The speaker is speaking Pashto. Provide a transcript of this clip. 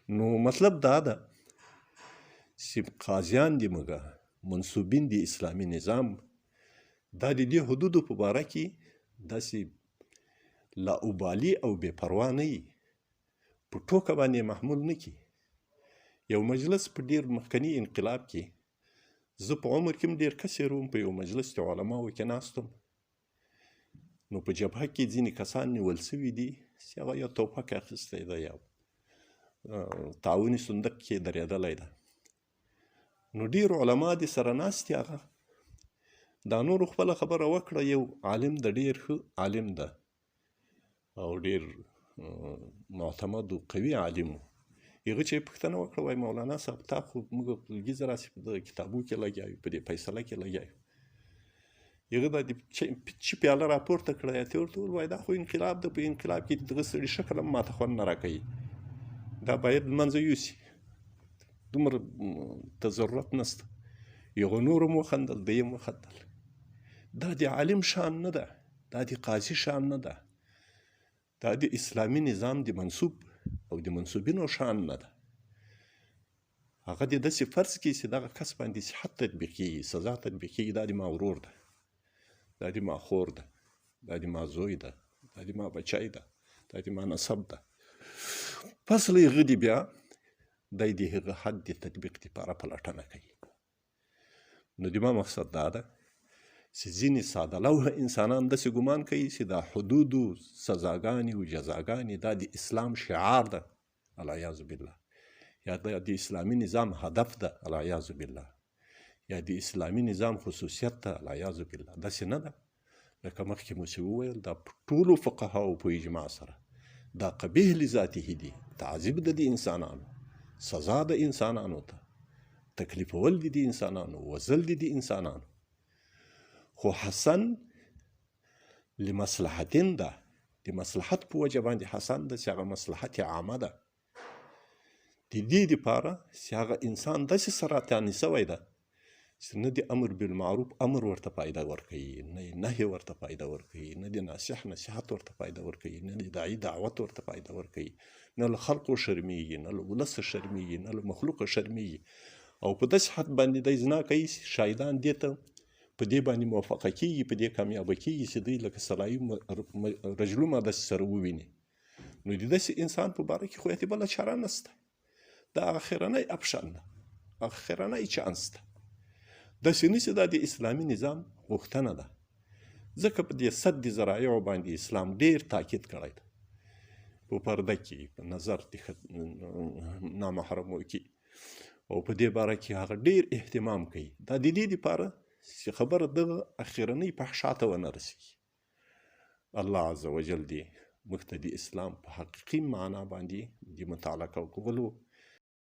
نو مطلب دا ده چې قاضیان دي مګه منصوبین دي اسلامي نظام دا د دې حدودو په باره کې داسې لاابالي او بې پروا نه وي، په ټوکه باندې محمول نه کړي. یو مجلس په ډېر مخکني انقلاب کې زه په عمر کې هم ډېر کسر وم، په یو مجلس د علماو کې ناست وم. نو په جبهه کې ځینې کسان نیول سوي دي چې هغه یا توپک اخیستی ده یا تعاوني صندوق کې درېدلی ده. نو ډېر علما دې سره ناست دي. هغه دا نورو خپله خبره وکړه. یو عالم د ډېر ښه عالم ده او ډېر معتمد و قوي عالم و. هغه چې پوښتنه وکړه وایي مولانا صاحب تا خو موږ ټولګي زه راسې په دغه کتابو کې لګیا یو، په دې فیصله کې لګیا یو. هغه دا د چې پیاله راپورته کړه یا تې ورته وویل وایي دا خو انقلاب ده، په انقلاب کې د دغه سړي شکل هم ماته خوند نه راکوي، دا باید له منځه یوسي، دومره ته ضرورت نشته. یغو نورو هم وخندل، دی هم وخندل. دا د عالم شان نه ده، دا د قاضي شان نه ده، دا د اسلامي نظام د منصوب او د منصوبینو شان نه ده. هغه دې داسې فرض کړي چې دغه کس باندې صحت تطبیق کېږي، سزا تطبیق کېږي. دا د ما ورور ده، دا د ما خور ده، دا د ما زوی ده، دا د ما بچی ده، دا د ما نسب ده. پس له هغه دې بیا دی د هغه حد د تطبیق دپاره پلټنه کوي. نو د ما مقصد دا ده چې ځینې ساده لوحه انسانان داسې ګمان کوي چې دا حدودو سزاګانې و جزاګانې دا د اسلام شعار ده، العیاذ بالله، یا دا د اسلامي نظام هدف ده، العیاذ بالله، یا د اسلامي نظام خصوصیت ده، العیاذ بالله. داسې نه ده. لکه مخکې مو چې وویل دا په ټولو فقهاو په اجماع سره دا قبیح لذاته دي، تعذیب ده د انسانانو، سزا د انسانانو ته، تکلیفول دي د انسانانو، وزل دي د انسانانو. خو حسن لمصلحتین ده، د مصلحت په وجه باندې حسن ده چې هغه مصلحت عامه ده. د دې دپاره چې هغه انسان داسې سرطاني سوی ده چې نه د امر بالمعروف امر ورته فایده ورکوي، نه یې نهي ورته فایده ورکوي، نه د ناصح نصیحت ورته فایده ورکوي، نه د داعي دعوت ورته فایده ورکوي، نه له خلقو شرمیږي، نه له ولسه شرمیږي، نه له مخلوقه شرمیږي. او په داسې حد باندې دی زنا کوي چې شاهدان دې ته په دې باندې موافقه کېږي، په دې کامیابه کېږي چې دوی لکه سلایي رجلومه داسې سره وویني. نو د داسې انسان په باره کې خو یې بله چاره نشته. دا اخرنی اپشن ده، اخرنی چانس ده. داسې نه چې دا د اسلامي نظام غوښتنه ده. ځکه په دې سد ذرایعو باندې اسلام ډېر تاکید کړی ده، په پرده کې، په نظر د نامحرمو کې، او په دې باره کې هغه ډېر اهتمام کوي. دا د دې دپاره چې خبره دغه اخرنۍ فحشا ته ونه رسېږي. الله عز وجل دې موږ ته د اسلام په حقیقي معنا باندې د مطالعه کولو